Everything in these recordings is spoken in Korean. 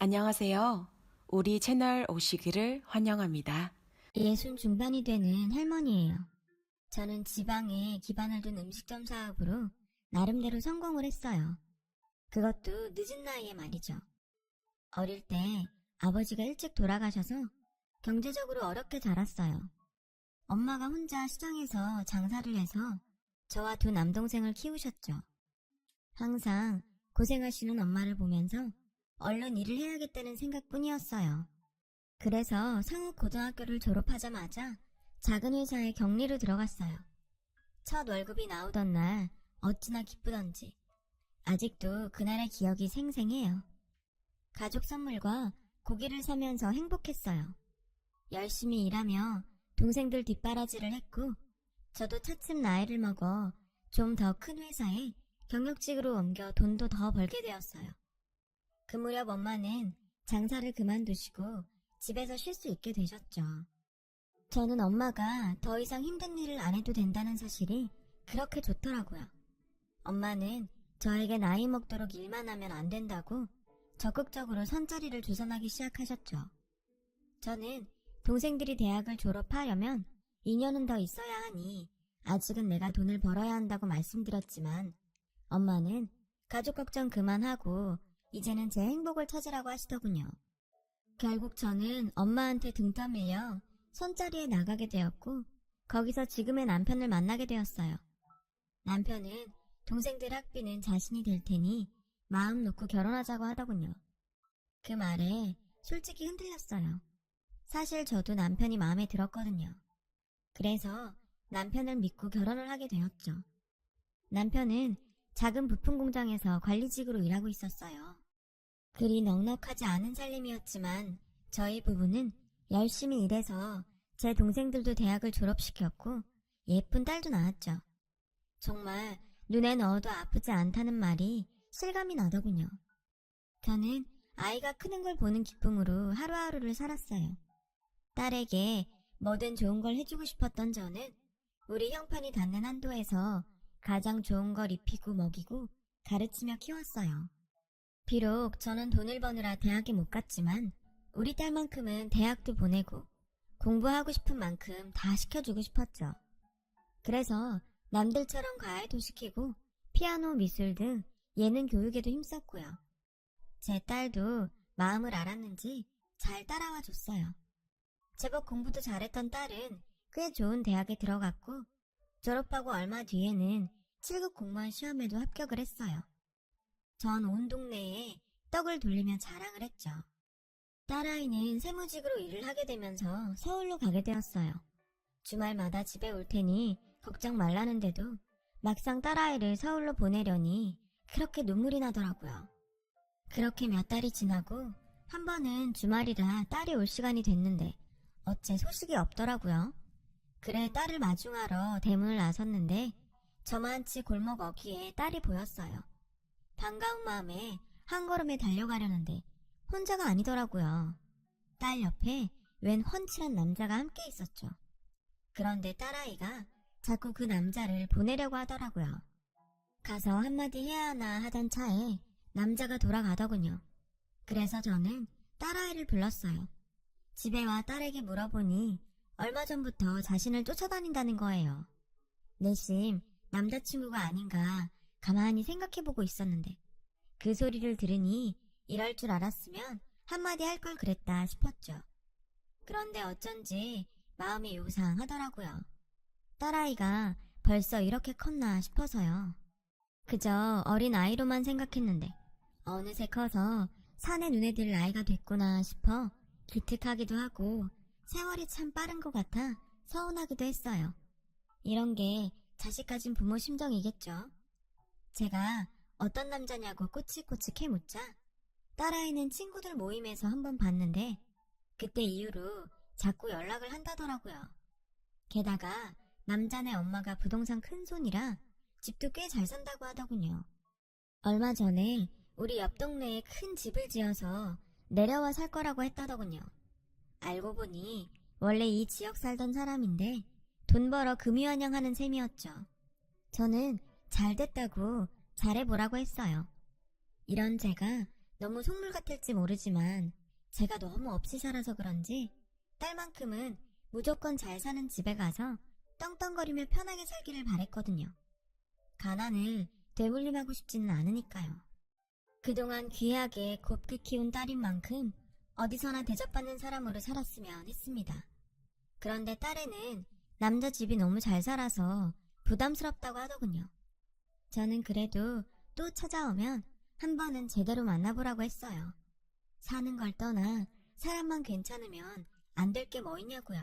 안녕하세요. 우리 채널 오시기를 환영합니다. 60 중반이 되는 할머니예요. 저는 지방에 기반을 둔 음식점 사업으로 나름대로 성공을 했어요. 그것도 늦은 나이에 말이죠. 어릴 때 아버지가 일찍 돌아가셔서 경제적으로 어렵게 자랐어요. 엄마가 혼자 시장에서 장사를 해서 저와 두 남동생을 키우셨죠. 항상 고생하시는 엄마를 보면서 얼른 일을 해야겠다는 생각뿐이었어요. 그래서 상업 고등학교를 졸업하자마자 작은 회사에 격리로 들어갔어요. 첫 월급이 나오던 날 어찌나 기쁘던지 아직도 그날의 기억이 생생해요. 가족 선물과 고기를 사면서 행복했어요. 열심히 일하며 동생들 뒷바라지를 했고 저도 차츰 나이를 먹어 좀 더 큰 회사에 경력직으로 옮겨 돈도 더 벌게 되었어요. 그 무렵 엄마는 장사를 그만두시고 집에서 쉴 수 있게 되셨죠. 저는 엄마가 더 이상 힘든 일을 안 해도 된다는 사실이 그렇게 좋더라고요. 엄마는 저에게 나이 먹도록 일만 하면 안 된다고 적극적으로 선자리를 주선하기 시작하셨죠. 저는 동생들이 대학을 졸업하려면 2년은 더 있어야 하니 아직은 내가 돈을 벌어야 한다고 말씀드렸지만 엄마는 가족 걱정 그만하고 이제는 제 행복을 찾으라고 하시더군요. 결국 저는 엄마한테 등 떠밀려 선자리에 나가게 되었고 거기서 지금의 남편을 만나게 되었어요. 남편은 동생들 학비는 자신이 댈 테니 마음 놓고 결혼하자고 하더군요. 그 말에 솔직히 흔들렸어요. 사실 저도 남편이 마음에 들었거든요. 그래서 남편을 믿고 결혼을 하게 되었죠. 남편은 작은 부품 공장에서 관리직으로 일하고 있었어요. 그리 넉넉하지 않은 살림이었지만 저희 부부는 열심히 일해서 제 동생들도 대학을 졸업시켰고 예쁜 딸도 낳았죠. 정말 눈에 넣어도 아프지 않다는 말이 실감이 나더군요. 저는 아이가 크는 걸 보는 기쁨으로 하루하루를 살았어요. 딸에게 뭐든 좋은 걸 해주고 싶었던 저는 우리 형편이 닿는 한도에서 가장 좋은 걸 입히고 먹이고 가르치며 키웠어요. 비록 저는 돈을 버느라 대학에 못 갔지만 우리 딸만큼은 대학도 보내고 공부하고 싶은 만큼 다 시켜주고 싶었죠. 그래서 남들처럼 과외도 시키고 피아노, 미술 등 예능 교육에도 힘썼고요. 제 딸도 마음을 알았는지 잘 따라와 줬어요. 제법 공부도 잘했던 딸은 꽤 좋은 대학에 들어갔고 졸업하고 얼마 뒤에는 7급 공무원 시험에도 합격을 했어요. 전 온 동네에 떡을 돌리며 자랑을 했죠. 딸아이는 세무직으로 일을 하게 되면서 서울로 가게 되었어요. 주말마다 집에 올 테니 걱정 말라는데도 막상 딸아이를 서울로 보내려니 그렇게 눈물이 나더라고요. 그렇게 몇 달이 지나고 한 번은 주말이라 딸이 올 시간이 됐는데 어째 소식이 없더라고요. 그래 딸을 마중하러 대문을 나섰는데 저만치 골목 어귀에 딸이 보였어요. 반가운 마음에 한 걸음에 달려가려는데 혼자가 아니더라고요. 딸 옆에 웬 훤칠한 남자가 함께 있었죠. 그런데 딸아이가 자꾸 그 남자를 보내려고 하더라고요. 가서 한마디 해야 하나 하던 차에 남자가 돌아가더군요. 그래서 저는 딸아이를 불렀어요. 집에 와 딸에게 물어보니 얼마 전부터 자신을 쫓아다닌다는 거예요. 내심 남자친구가 아닌가 가만히 생각해보고 있었는데 그 소리를 들으니 이럴 줄 알았으면 한마디 할 걸 그랬다 싶었죠. 그런데 어쩐지 마음이 요상하더라고요. 딸아이가 벌써 이렇게 컸나 싶어서요. 그저 어린 아이로만 생각했는데 어느새 커서 산에 눈에 들 나이가 됐구나 싶어 기특하기도 하고 세월이 참 빠른 것 같아 서운하기도 했어요. 이런 게 자식 가진 부모 심정이겠죠. 제가 어떤 남자냐고 꼬치꼬치 캐묻자 딸아이는 친구들 모임에서 한번 봤는데 그때 이후로 자꾸 연락을 한다더라고요. 게다가 남자네 엄마가 부동산 큰손이라 집도 꽤 잘 산다고 하더군요. 얼마 전에 우리 옆 동네에 큰 집을 지어서 내려와 살 거라고 했다더군요. 알고 보니 원래 이 지역 살던 사람인데 돈 벌어 금유한양하는 셈이었죠. 저는 잘 됐다고 잘해보라고 했어요. 이런 제가 너무 속물 같을지 모르지만 제가 너무 없이 살아서 그런지 딸만큼은 무조건 잘 사는 집에 가서 떵떵거리며 편하게 살기를 바랬거든요. 가난을 되물림하고 싶지는 않으니까요. 그동안 귀하게 곱게 키운 딸인 만큼 어디서나 대접받는 사람으로 살았으면 했습니다. 그런데 딸애는 남자 집이 너무 잘 살아서 부담스럽다고 하더군요. 저는 그래도 또 찾아오면 한 번은 제대로 만나보라고 했어요. 사는 걸 떠나 사람만 괜찮으면 안 될 게 뭐 있냐고요.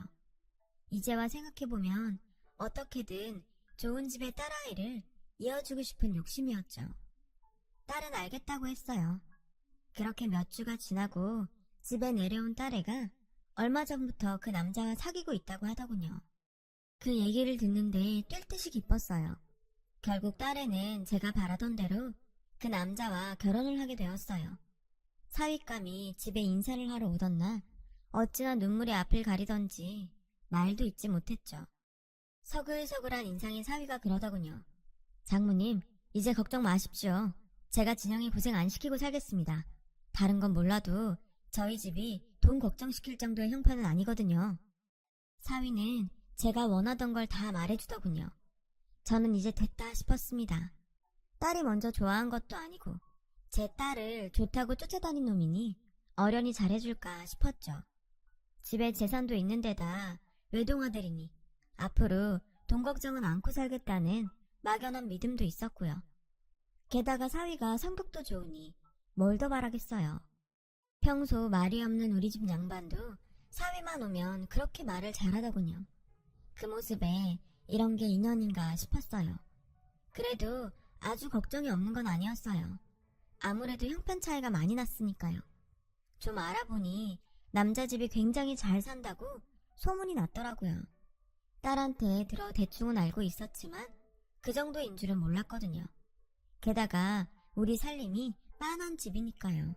이제와 생각해보면 어떻게든 좋은 집의 딸아이를 이어주고 싶은 욕심이었죠. 딸은 알겠다고 했어요. 그렇게 몇 주가 지나고 집에 내려온 딸애가 얼마 전부터 그 남자와 사귀고 있다고 하더군요. 그 얘기를 듣는데 뛸 듯이 기뻤어요. 결국 딸애는 제가 바라던 대로 그 남자와 결혼을 하게 되었어요. 사윗감이 집에 인사를 하러 오던 날 어찌나 눈물이 앞을 가리던지 말도 잇지 못했죠. 서글서글한 인상의 사위가 그러더군요. 장모님, 이제 걱정 마십시오. 제가 진영이 고생 안 시키고 살겠습니다. 다른 건 몰라도 저희 집이 돈 걱정시킬 정도의 형편은 아니거든요. 사위는 제가 원하던 걸 다 말해주더군요. 저는 이제 됐다 싶었습니다. 딸이 먼저 좋아한 것도 아니고 제 딸을 좋다고 쫓아다닌 놈이니 어련히 잘해줄까 싶었죠. 집에 재산도 있는 데다 외동아들이니 앞으로 돈 걱정은 않고 살겠다는 막연한 믿음도 있었고요. 게다가 사위가 성격도 좋으니 뭘 더 바라겠어요. 평소 말이 없는 우리 집 양반도 사위만 오면 그렇게 말을 잘하더군요. 그 모습에 이런 게 인연인가 싶었어요. 그래도 아주 걱정이 없는 건 아니었어요. 아무래도 형편 차이가 많이 났으니까요. 좀 알아보니 남자 집이 굉장히 잘 산다고 소문이 났더라고요. 딸한테 들어 대충은 알고 있었지만 그 정도인 줄은 몰랐거든요. 게다가 우리 살림이 빤한 집이니까요.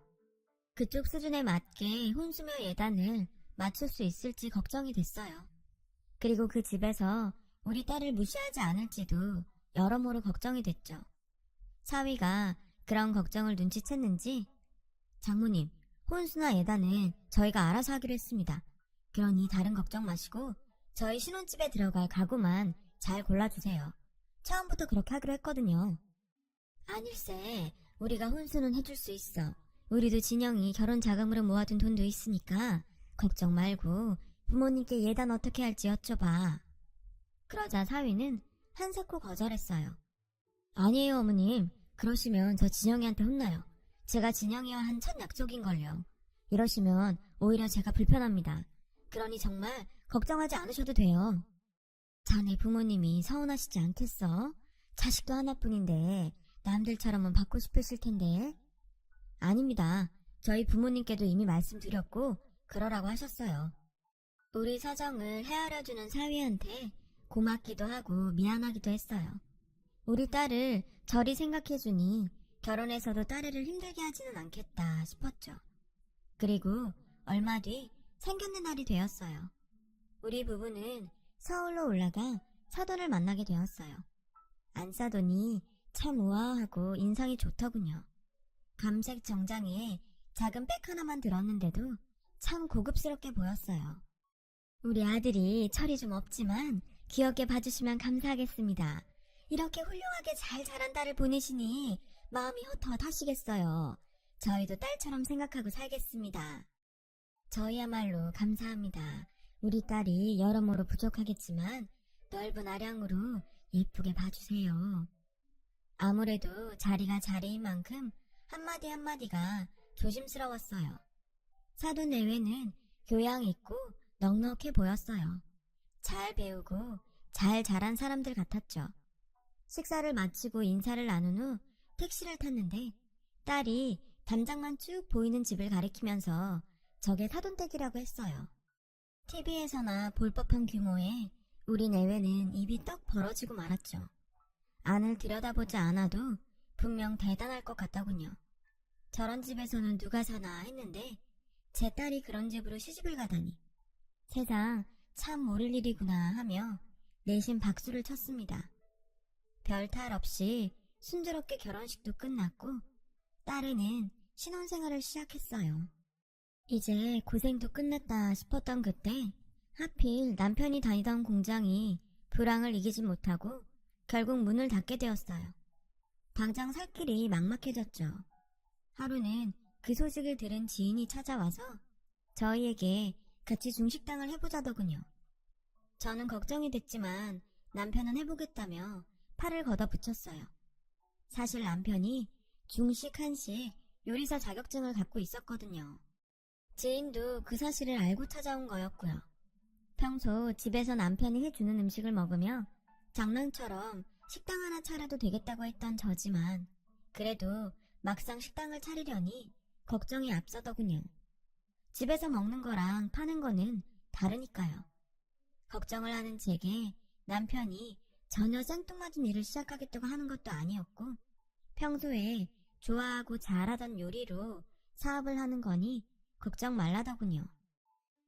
그쪽 수준에 맞게 혼수며 예단을 맞출 수 있을지 걱정이 됐어요. 그리고 그 집에서 우리 딸을 무시하지 않을지도 여러모로 걱정이 됐죠. 사위가 그런 걱정을 눈치챘는지 장모님, 혼수나 예단은 저희가 알아서 하기로 했습니다. 그러니 다른 걱정 마시고 저희 신혼집에 들어갈 가구만 잘 골라주세요. 처음부터 그렇게 하기로 했거든요. 아닐세, 우리가 혼수는 해줄 수 있어. 우리도 진영이 결혼 자금으로 모아둔 돈도 있으니까 걱정 말고 부모님께 예단 어떻게 할지 여쭤봐. 그러자 사위는 한사코 거절했어요. 아니에요 어머님, 그러시면 저 진영이한테 혼나요. 제가 진영이와 한 첫 약속인걸요. 이러시면 오히려 제가 불편합니다. 그러니 정말 걱정하지 않으셔도 돼요. 자네 부모님이 서운하시지 않겠어? 자식도 하나뿐인데 남들처럼은 받고 싶으실 텐데. 아닙니다. 저희 부모님께도 이미 말씀드렸고 그러라고 하셨어요. 우리 사정을 헤아려주는 사위한테 고맙기도 하고 미안하기도 했어요. 우리 딸을 저리 생각해주니 결혼해서도 딸애를 힘들게 하지는 않겠다 싶었죠. 그리고 얼마 뒤 상견례 날이 되었어요. 우리 부부는 서울로 올라가 사돈을 만나게 되었어요. 안사돈이 참 우아하고 인상이 좋더군요. 감색 정장에 작은 백 하나만 들었는데도 참 고급스럽게 보였어요. 우리 아들이 철이 좀 없지만 귀엽게 봐주시면 감사하겠습니다. 이렇게 훌륭하게 잘 자란 딸을 보내시니 마음이 헛헛하시겠어요. 저희도 딸처럼 생각하고 살겠습니다. 저희야말로 감사합니다. 우리 딸이 여러모로 부족하겠지만 넓은 아량으로 예쁘게 봐주세요. 아무래도 자리가 자리인 만큼 한마디 한마디가 조심스러웠어요. 사돈 내외는 교양 있고 넉넉해 보였어요. 잘 배우고 잘 자란 사람들 같았죠. 식사를 마치고 인사를 나눈 후 택시를 탔는데 딸이 담장만 쭉 보이는 집을 가리키면서 저게 사돈댁이라고 했어요. TV에서나 볼 법한 규모의 우리 내외는 입이 떡 벌어지고 말았죠. 안을 들여다보지 않아도 분명 대단할 것 같더군요. 저런 집에서는 누가 사나 했는데 제 딸이 그런 집으로 시집을 가다니 세상 참 모를 일이구나 하며 내심 박수를 쳤습니다. 별 탈 없이 순조롭게 결혼식도 끝났고 딸애는 신혼생활을 시작했어요. 이제 고생도 끝났다 싶었던 그때 하필 남편이 다니던 공장이 불황을 이기지 못하고 결국 문을 닫게 되었어요. 당장 살 길이 막막해졌죠. 하루는 그 소식을 들은 지인이 찾아와서 저희에게 같이 중식당을 해보자더군요. 저는 걱정이 됐지만 남편은 해보겠다며 팔을 걷어붙였어요. 사실 남편이 중식, 한식, 요리사 자격증을 갖고 있었거든요. 지인도 그 사실을 알고 찾아온 거였고요. 평소 집에서 남편이 해주는 음식을 먹으며 장난처럼 식당 하나 차려도 되겠다고 했던 저지만 그래도 막상 식당을 차리려니 걱정이 앞서더군요. 집에서 먹는 거랑 파는 거는 다르니까요. 걱정을 하는 제게 남편이 전혀 생뚱맞은 일을 시작하겠다고 하는 것도 아니었고 평소에 좋아하고 잘하던 요리로 사업을 하는 거니 걱정 말라더군요.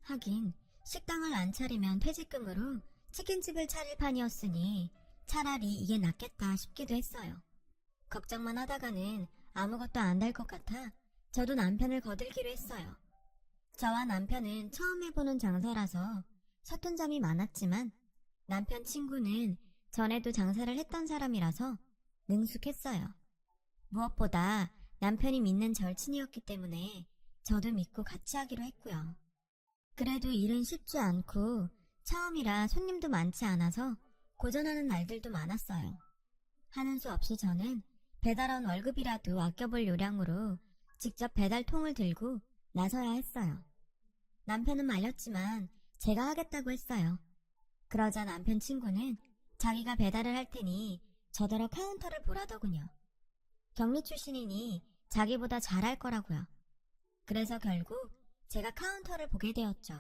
하긴 식당을 안 차리면 퇴직금으로 치킨집을 차릴 판이었으니 차라리 이게 낫겠다 싶기도 했어요. 걱정만 하다가는 아무것도 안 될 것 같아 저도 남편을 거들기로 했어요. 저와 남편은 처음 해보는 장사라서 서툰 점이 많았지만 남편 친구는 전에도 장사를 했던 사람이라서 능숙했어요. 무엇보다 남편이 믿는 절친이었기 때문에 저도 믿고 같이 하기로 했고요. 그래도 일은 쉽지 않고 처음이라 손님도 많지 않아서 고전하는 날들도 많았어요. 하는 수 없이 저는 배달원 월급이라도 아껴볼 요량으로 직접 배달통을 들고 나서야 했어요. 남편은 말렸지만 제가 하겠다고 했어요. 그러자 남편 친구는 자기가 배달을 할 테니 저더러 카운터를 보라더군요. 경리 출신이니 자기보다 잘할 거라고요. 그래서 결국 제가 카운터를 보게 되었죠.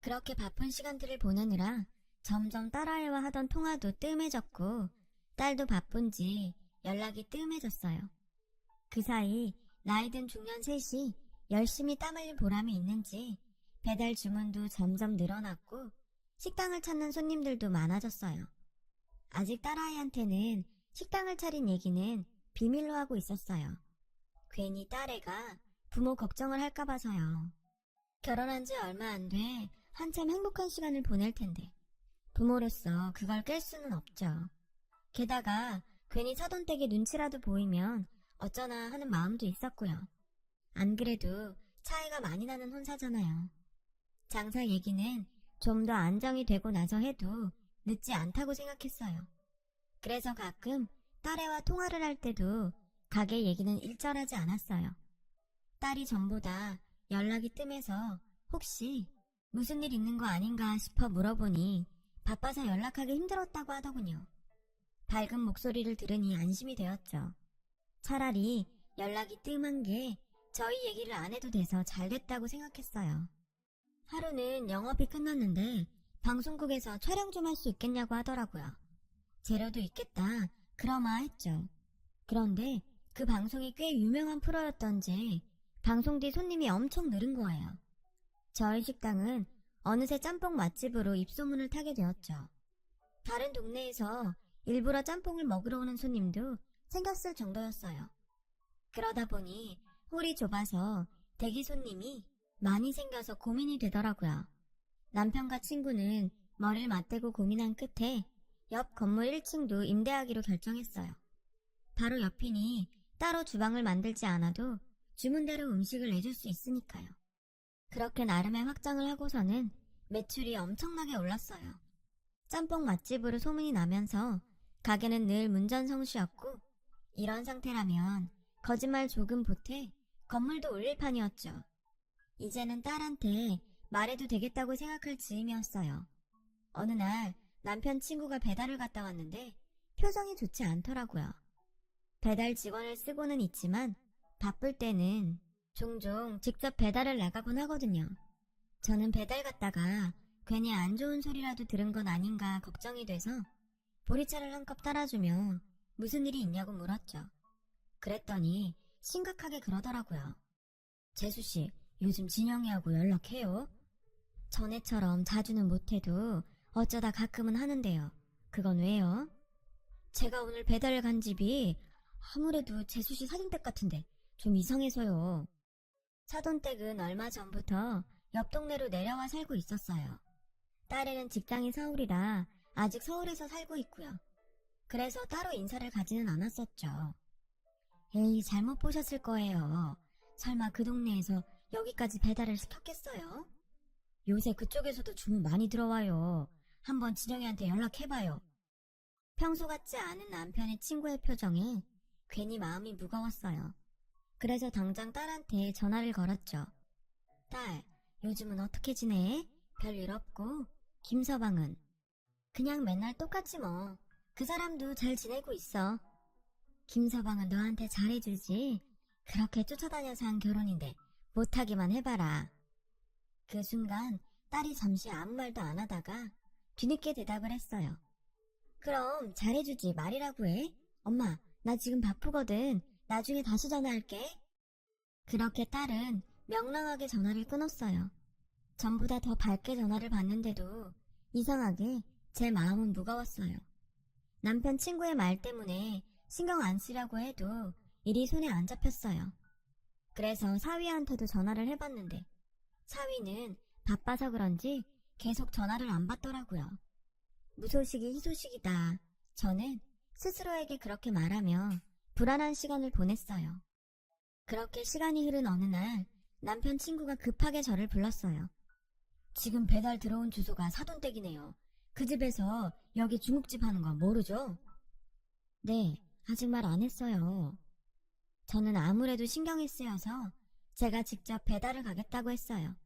그렇게 바쁜 시간들을 보내느라 점점 딸아이와 하던 통화도 뜸해졌고 딸도 바쁜지 연락이 뜸해졌어요. 그 사이 나이든 중년 셋이 열심히 땀 흘린 보람이 있는지 배달 주문도 점점 늘어났고 식당을 찾는 손님들도 많아졌어요. 아직 딸아이한테는 식당을 차린 얘기는 비밀로 하고 있었어요. 괜히 딸애가 부모 걱정을 할까 봐서요. 결혼한 지 얼마 안 돼 한참 행복한 시간을 보낼 텐데 부모로서 그걸 깰 수는 없죠. 게다가 괜히 사돈댁의 눈치라도 보이면 어쩌나 하는 마음도 있었고요. 안 그래도 차이가 많이 나는 혼사잖아요. 장사 얘기는 좀 더 안정이 되고 나서 해도 늦지 않다고 생각했어요. 그래서 가끔 딸애와 통화를 할 때도 가게 얘기는 일절하지 않았어요. 딸이 전보다 연락이 뜸해서 혹시 무슨 일 있는 거 아닌가 싶어 물어보니 바빠서 연락하기 힘들었다고 하더군요. 밝은 목소리를 들으니 안심이 되었죠. 차라리 연락이 뜸한 게 저희 얘기를 안 해도 돼서 잘 됐다고 생각했어요. 하루는 영업이 끝났는데 방송국에서 촬영 좀 할 수 있겠냐고 하더라고요. 재료도 있겠다 그러마 했죠. 그런데 그 방송이 꽤 유명한 프로였던지 방송 뒤 손님이 엄청 늘은 거예요. 저희 식당은 어느새 짬뽕 맛집으로 입소문을 타게 되었죠. 다른 동네에서 일부러 짬뽕을 먹으러 오는 손님도 생겼을 정도였어요. 그러다 보니 홀이 좁아서 대기 손님이 많이 생겨서 고민이 되더라고요. 남편과 친구는 머리를 맞대고 고민한 끝에 옆 건물 1층도 임대하기로 결정했어요. 바로 옆이니 따로 주방을 만들지 않아도 주문대로 음식을 내줄 수 있으니까요. 그렇게 나름의 확장을 하고서는 매출이 엄청나게 올랐어요. 짬뽕 맛집으로 소문이 나면서 가게는 늘 문전성시였고 이런 상태라면 거짓말 조금 보태 건물도 올릴 판이었죠. 이제는 딸한테 말해도 되겠다고 생각할 즈음이었어요. 어느 날 남편 친구가 배달을 갔다 왔는데 표정이 좋지 않더라고요. 배달 직원을 쓰고는 있지만 바쁠 때는 종종 직접 배달을 나가곤 하거든요. 저는 배달 갔다가 괜히 안 좋은 소리라도 들은 건 아닌가 걱정이 돼서 보리차를 한 컵 따라주며 무슨 일이 있냐고 물었죠. 그랬더니 심각하게 그러더라고요. 재수씨, 요즘 진영이하고 연락해요? 전에처럼 자주는 못해도 어쩌다 가끔은 하는데요. 그건 왜요? 제가 오늘 배달 간 집이 아무래도 재수씨 사진댁 같은데 좀 이상해서요. 사돈댁은 얼마 전부터 옆 동네로 내려와 살고 있었어요. 딸에는 직장이 서울이라 아직 서울에서 살고 있고요. 그래서 따로 인사를 가지는 않았었죠. 에이, 잘못 보셨을 거예요. 설마 그 동네에서 여기까지 배달을 시켰겠어요? 요새 그쪽에서도 주문 많이 들어와요. 한번 진영이한테 연락해봐요. 평소 같지 않은 남편의 친구의 표정에 괜히 마음이 무거웠어요. 그래서 당장 딸한테 전화를 걸었죠. 딸, 요즘은 어떻게 지내? 별일 없고. 김서방은? 그냥 맨날 똑같지 뭐. 그 사람도 잘 지내고 있어. 김서방은 너한테 잘해주지. 그렇게 쫓아다녀서 한 결혼인데 못하기만 해봐라. 그 순간 딸이 잠시 아무 말도 안 하다가 뒤늦게 대답을 했어요. 그럼 잘해주지 말이라고 해. 엄마, 나 지금 바쁘거든. 나중에 다시 전화할게. 그렇게 딸은 명랑하게 전화를 끊었어요. 전보다 더 밝게 전화를 받는데도 이상하게 제 마음은 무거웠어요. 남편 친구의 말 때문에 신경 안 쓰려고 해도 일이 손에 안 잡혔어요. 그래서 사위한테도 전화를 해봤는데 사위는 바빠서 그런지 계속 전화를 안 받더라고요. 무소식이 희소식이다. 저는 스스로에게 그렇게 말하며 불안한 시간을 보냈어요. 그렇게 시간이 흐른 어느 날 남편 친구가 급하게 저를 불렀어요. 지금 배달 들어온 주소가 사돈댁이네요. 그 집에서 여기 중국집 하는 거 모르죠? 네, 아직 말 안 했어요. 저는 아무래도 신경이 쓰여서 제가 직접 배달을 가겠다고 했어요.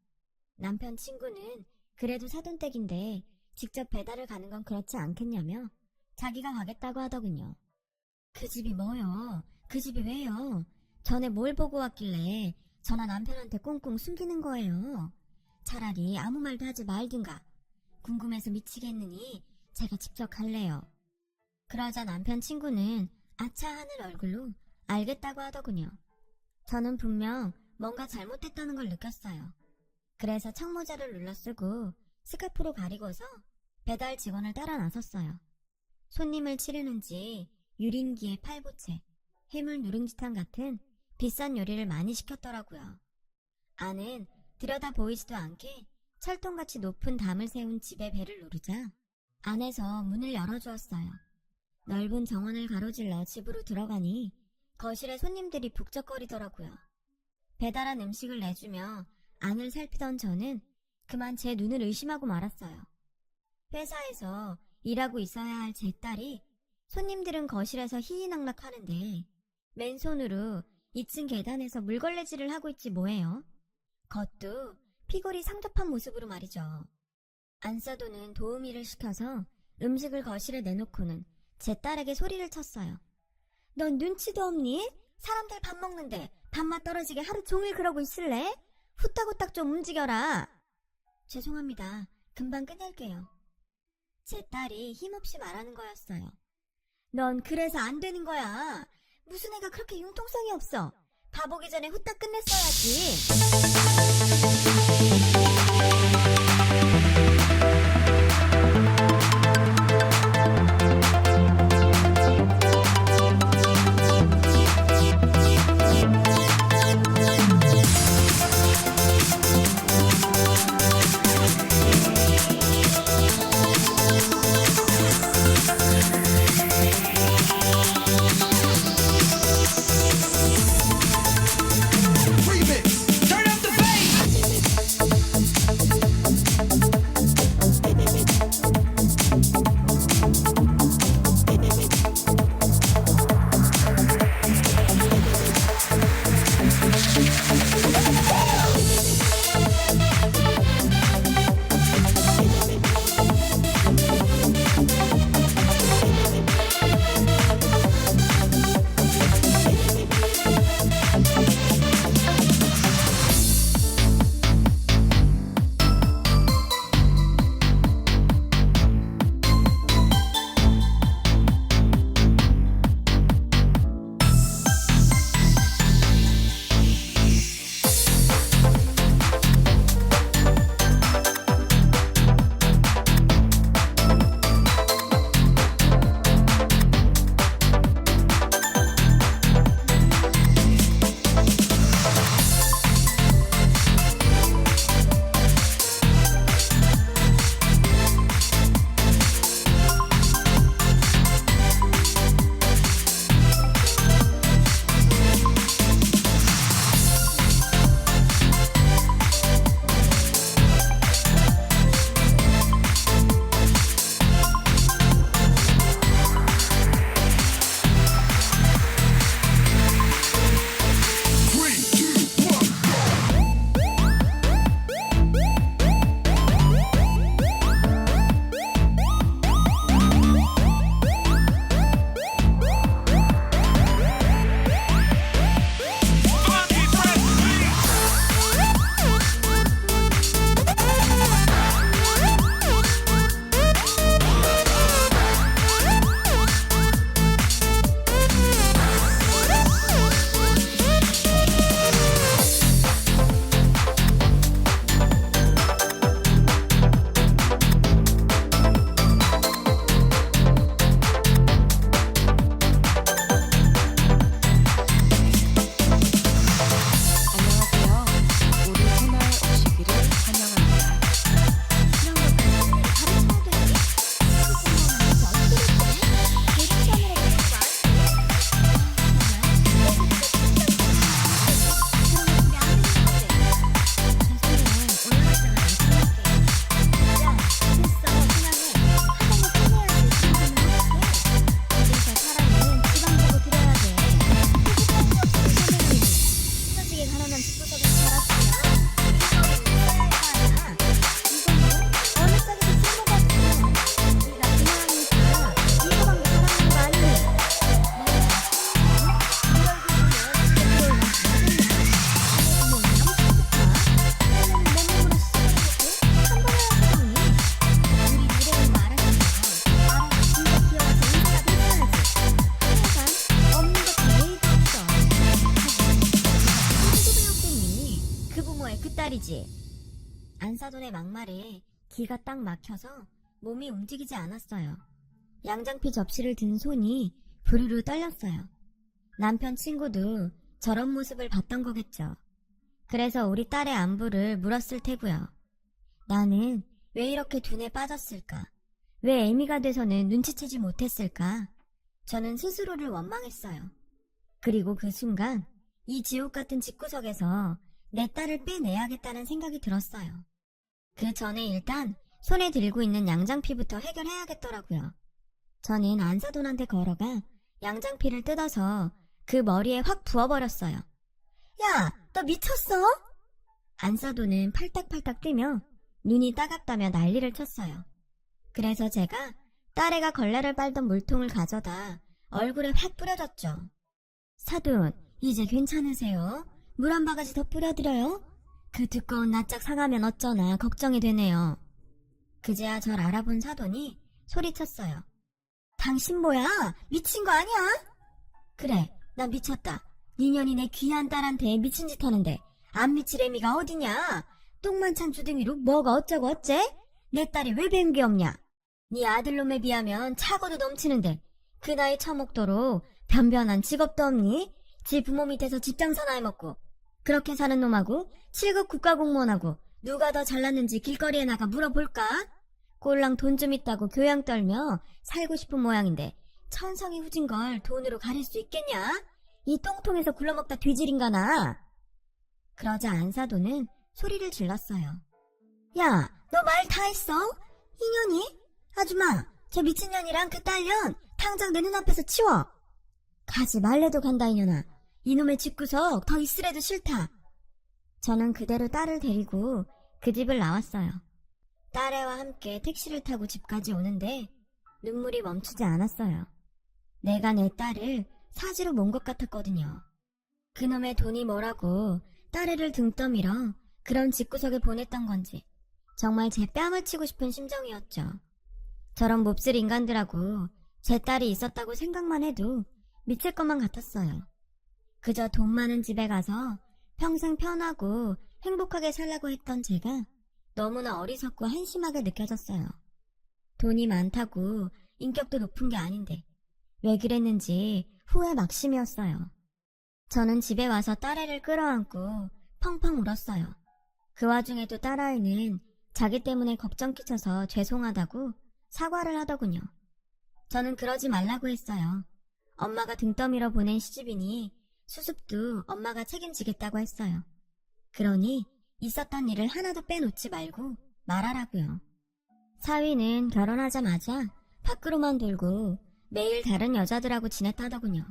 남편 친구는 그래도 사돈댁인데 직접 배달을 가는 건 그렇지 않겠냐며 자기가 가겠다고 하더군요. 그 집이 뭐요? 그 집이 왜요? 전에 뭘 보고 왔길래 저나 남편한테 꽁꽁 숨기는 거예요. 차라리 아무 말도 하지 말든가. 궁금해서 미치겠느니 제가 직접 갈래요. 그러자 남편 친구는 아차하는 얼굴로 알겠다고 하더군요. 저는 분명 뭔가 잘못했다는 걸 느꼈어요. 그래서 청모자를 눌러쓰고 스카프로 가리고서 배달 직원을 따라 나섰어요. 손님을 치르는지 유린기에 팔보채, 해물 누룽지탕 같은 비싼 요리를 많이 시켰더라고요. 안은 들여다 보이지도 않게 철통같이 높은 담을 세운 집의 배를 누르자 안에서 문을 열어주었어요. 넓은 정원을 가로질러 집으로 들어가니 거실에 손님들이 북적거리더라고요. 배달한 음식을 내주며 안을 살피던 저는 그만 제 눈을 의심하고 말았어요. 회사에서 일하고 있어야 할 제 딸이 손님들은 거실에서 희희낙낙하는데 맨손으로 2층 계단에서 물걸레질을 하고 있지 뭐예요. 그것도 피골이 상접한 모습으로 말이죠. 안사도는 도우미를 시켜서 음식을 거실에 내놓고는 제 딸에게 소리를 쳤어요. 넌 눈치도 없니? 사람들 밥 먹는데 밥맛 떨어지게 하루 종일 그러고 있을래? 후딱후딱 좀 움직여라. 죄송합니다. 금방 끝낼게요. 제 딸이 힘없이 말하는 거였어요. 넌 그래서 안 되는 거야. 무슨 애가 그렇게 융통성이 없어. 밥 오기 전에 후딱 끝냈어야지. Remix. Turn up the bass. 시부모의 끝딸이지. 안사돈의 막말에 기가 딱 막혀서 몸이 움직이지 않았어요. 양장피 접시를 든 손이 부르르 떨렸어요. 남편 친구도 저런 모습을 봤던 거겠죠. 그래서 우리 딸의 안부를 물었을 테고요. 나는 왜 이렇게 둔에 빠졌을까? 왜 애미가 돼서는 눈치채지 못했을까? 저는 스스로를 원망했어요. 그리고 그 순간 이 지옥 같은 집구석에서 내 딸을 빼내야겠다는 생각이 들었어요. 그 전에 일단 손에 들고 있는 양장피부터 해결해야겠더라고요. 저는 안사돈한테 걸어가 양장피를 뜯어서 그 머리에 확 부어버렸어요. 야, 너 미쳤어? 안사돈은 팔딱팔딱 뛰며 눈이 따갑다며 난리를 쳤어요. 그래서 제가 딸애가 걸레를 빨던 물통을 가져다 얼굴에 확 뿌려줬죠. 사돈, 이제 괜찮으세요? 물 한 바가지 더 뿌려드려요? 그 두꺼운 낯짝 상하면 어쩌나 걱정이 되네요. 그제야 절 알아본 사돈이 소리쳤어요. 당신 뭐야? 미친 거 아니야? 그래, 난 미쳤다. 니년이 내 귀한 딸한테 미친 짓 하는데 안 미칠 애미가 어디냐? 똥만찬 주둥이로 뭐가 어쩌고 어째? 내 딸이 왜 배운 게 없냐? 네 아들놈에 비하면 차고도 넘치는데 그 나이 처먹도록 변변한 직업도 없니? 지 부모 밑에서 집장사나 해먹고 그렇게 사는 놈하고 7급 국가공무원하고 누가 더 잘났는지 길거리에 나가 물어볼까? 꼴랑 돈 좀 있다고 교양 떨며 살고 싶은 모양인데 천성이 후진 걸 돈으로 가릴 수 있겠냐? 이 똥통에서 굴러먹다 뒤질인가나? 그러자 안사돈은 소리를 질렀어요. 야, 너 말 다 했어? 이년이? 아줌마, 저 미친년이랑 그 딸년 당장 내 눈앞에서 치워. 가지 말래도 간다 이년아. 이놈의 집구석 더 있으래도 싫다. 저는 그대로 딸을 데리고 그 집을 나왔어요. 딸애와 함께 택시를 타고 집까지 오는데 눈물이 멈추지 않았어요. 내가 내 딸을 사지로 몬 것 같았거든요. 그놈의 돈이 뭐라고 딸애를 등 떠밀어 그런 집구석에 보냈던 건지 정말 제 뺨을 치고 싶은 심정이었죠. 저런 몹쓸 인간들하고 제 딸이 있었다고 생각만 해도 미칠 것만 같았어요. 그저 돈 많은 집에 가서 평생 편하고 행복하게 살라고 했던 제가 너무나 어리석고 한심하게 느껴졌어요. 돈이 많다고 인격도 높은 게 아닌데 왜 그랬는지 후회 막심이었어요. 저는 집에 와서 딸애를 끌어안고 펑펑 울었어요. 그 와중에도 딸아이는 자기 때문에 걱정 끼쳐서 죄송하다고 사과를 하더군요. 저는 그러지 말라고 했어요. 엄마가 등 떠밀어 보낸 시집이니 수습도 엄마가 책임지겠다고 했어요. 그러니 있었던 일을 하나도 빼놓지 말고 말하라고요. 사위는 결혼하자마자 밖으로만 돌고 매일 다른 여자들하고 지냈다더군요.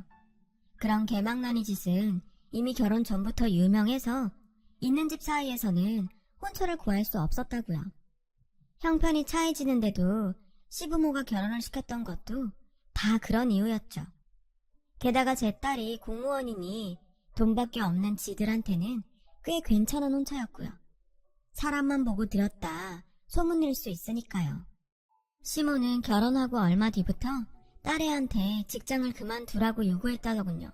그런 개망나니 짓은 이미 결혼 전부터 유명해서 있는 집 사이에서는 혼처를 구할 수 없었다고요. 형편이 차이지는데도 시부모가 결혼을 시켰던 것도 다 그런 이유였죠. 게다가 제 딸이 공무원이니 돈밖에 없는 지들한테는 꽤 괜찮은 혼처였고요. 사람만 보고 들였다 소문낼 수 있으니까요. 시모는 결혼하고 얼마 뒤부터 딸애한테 직장을 그만두라고 요구했다더군요.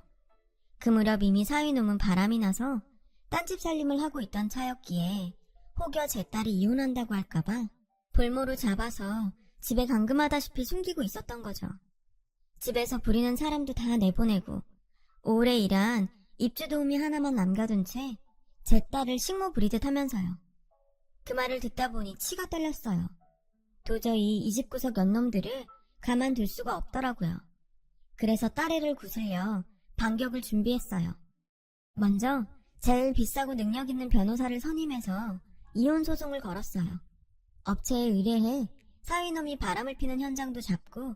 그 무렵 이미 사위놈은 바람이 나서 딴집 살림을 하고 있던 차였기에 혹여 제 딸이 이혼한다고 할까봐 볼모로 잡아서 집에 감금하다시피 숨기고 있었던 거죠. 집에서 부리는 사람도 다 내보내고 오래 일한 입주 도우미 하나만 남겨둔 채 제 딸을 식모 부리듯 하면서요. 그 말을 듣다 보니 치가 떨렸어요. 도저히 이 집구석 연놈들을 가만둘 수가 없더라고요. 그래서 딸애를 구슬려 반격을 준비했어요. 먼저 제일 비싸고 능력 있는 변호사를 선임해서 이혼 소송을 걸었어요. 업체에 의뢰해 사위놈이 바람을 피는 현장도 잡고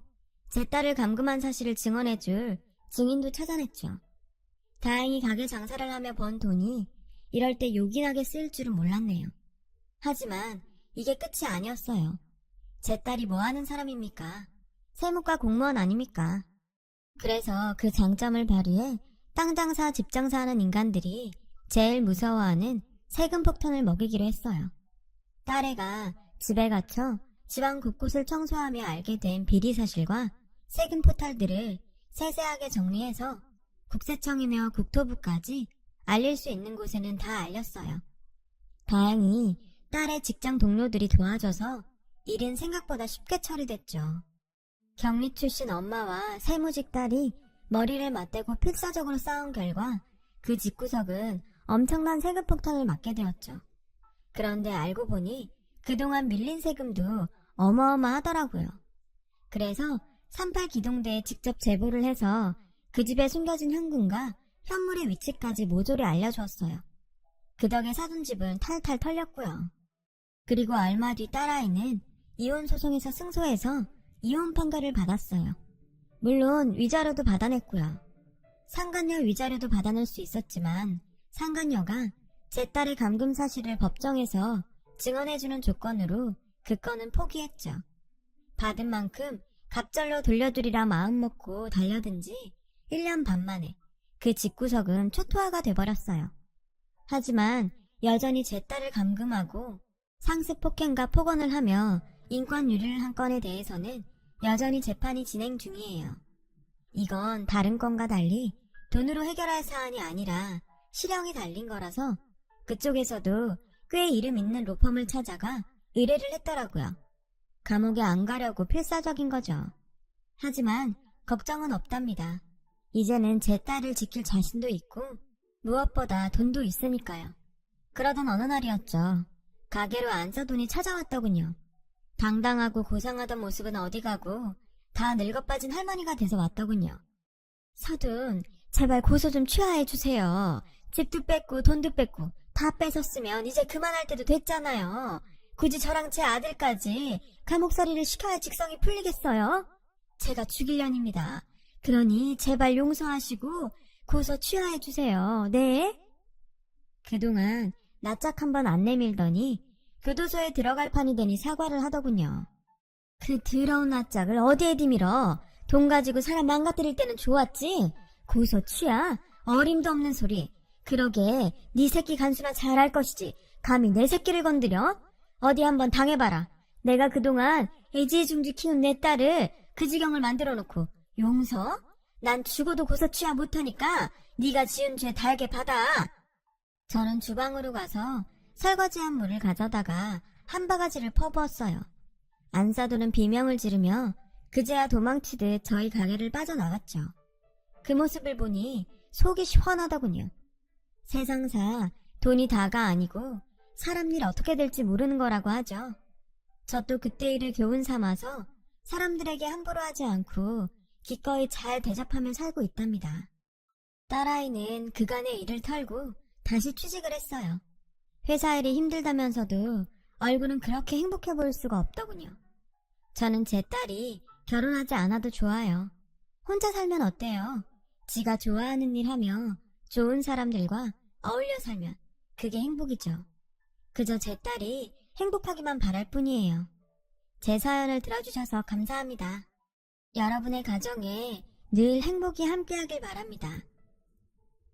제 딸을 감금한 사실을 증언해줄 증인도 찾아냈죠. 다행히 가게 장사를 하며 번 돈이 이럴 때 요긴하게 쓰일 줄은 몰랐네요. 하지만 이게 끝이 아니었어요. 제 딸이 뭐하는 사람입니까? 세무과 공무원 아닙니까? 그래서 그 장점을 발휘해 땅 장사, 집 장사하는 인간들이 제일 무서워하는 세금 폭탄을 먹이기로 했어요. 딸애가 집에 갇혀 집안 곳곳을 청소하며 알게 된 비리 사실과 세금 포탈들을 세세하게 정리해서 국세청이며 국토부까지 알릴 수 있는 곳에는 다 알렸어요. 다행히 딸의 직장 동료들이 도와줘서 일은 생각보다 쉽게 처리됐죠. 경리 출신 엄마와 세무직 딸이 머리를 맞대고 필사적으로 싸운 결과 그 집구석은 엄청난 세금 폭탄을 맞게 되었죠. 그런데 알고 보니 그동안 밀린 세금도 어마어마하더라고요. 그래서 38기동대에 직접 제보를 해서 그 집에 숨겨진 현금과 현물의 위치까지 모조리 알려주었어요. 그 덕에 사둔 집은 탈탈 털렸고요. 그리고 얼마 뒤 딸아이는 이혼 소송에서 승소해서 이혼 판결을 받았어요. 물론 위자료도 받아냈고요. 상간녀 위자료도 받아낼 수 있었지만 상간녀가 제 딸의 감금 사실을 법정에서 증언해주는 조건으로 그 건은 포기했죠. 받은 만큼 갑절로 돌려드리라 마음먹고 달려든 지 1년 반 만에 그 집구석은 초토화가 돼버렸어요. 하지만 여전히 제 딸을 감금하고 상습 폭행과 폭언을 하며 인권 유린을 한 건에 대해서는 여전히 재판이 진행 중이에요. 이건 다른 건과 달리 돈으로 해결할 사안이 아니라 실형이 달린 거라서 그쪽에서도 꽤 이름 있는 로펌을 찾아가 의뢰를 했더라고요. 감옥에 안 가려고 필사적인 거죠. 하지만 걱정은 없답니다. 이제는 제 딸을 지킬 자신도 있고 무엇보다 돈도 있으니까요. 그러던 어느 날이었죠. 가게로 안사돈이 찾아왔더군요. 당당하고 고상하던 모습은 어디 가고 다 늙어빠진 할머니가 돼서 왔더군요. 서둔, 제발 고소 좀 취하해 주세요. 집도 뺏고 돈도 뺏고 다 뺏었으면 이제 그만할 때도 됐잖아요. 굳이 저랑 제 아들까지 감옥살이를 시켜야 직성이 풀리겠어요? 제가 죽일 년입니다. 그러니 제발 용서하시고 고소 취하해 주세요. 네? 그동안 낯짝 한번 안 내밀더니 교도소에 들어갈 판이 되니 사과를 하더군요. 그 더러운 낯짝을 어디에 디밀어? 돈 가지고 사람 망가뜨릴 때는 좋았지? 고소 취하? 어림도 없는 소리. 그러게 네 새끼 간수나 잘할 것이지 감히 내 새끼를 건드려? 어디 한번 당해봐라. 내가 그동안 애지중지 키운 내 딸을 그 지경을 만들어놓고 용서? 난 죽어도 고소 취하 못하니까 네가 지은 죄 달게 받아. 저는 주방으로 가서 설거지한 물을 가져다가 한 바가지를 퍼부었어요. 안사돈은 비명을 지르며 그제야 도망치듯 저희 가게를 빠져나갔죠. 그 모습을 보니 속이 시원하더군요. 세상사 돈이 다가 아니고 사람 일 어떻게 될지 모르는 거라고 하죠. 저 또 그때 일을 교훈 삼아서 사람들에게 함부로 하지 않고 기꺼이 잘 대접하며 살고 있답니다. 딸아이는 그간의 일을 털고 다시 취직을 했어요. 회사 일이 힘들다면서도 얼굴은 그렇게 행복해 보일 수가 없더군요. 저는 제 딸이 결혼하지 않아도 좋아요. 혼자 살면 어때요? 지가 좋아하는 일 하며 좋은 사람들과 어울려 살면 그게 행복이죠. 그저 제 딸이 행복하기만 바랄 뿐이에요. 제 사연을 들어주셔서 감사합니다. 여러분의 가정에 늘 행복이 함께하길 바랍니다.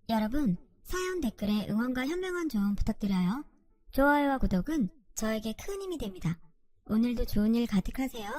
여러분, 사연 댓글에 응원과 현명한 조언 부탁드려요. 좋아요와 구독은 저에게 큰 힘이 됩니다. 오늘도 좋은 일 가득하세요.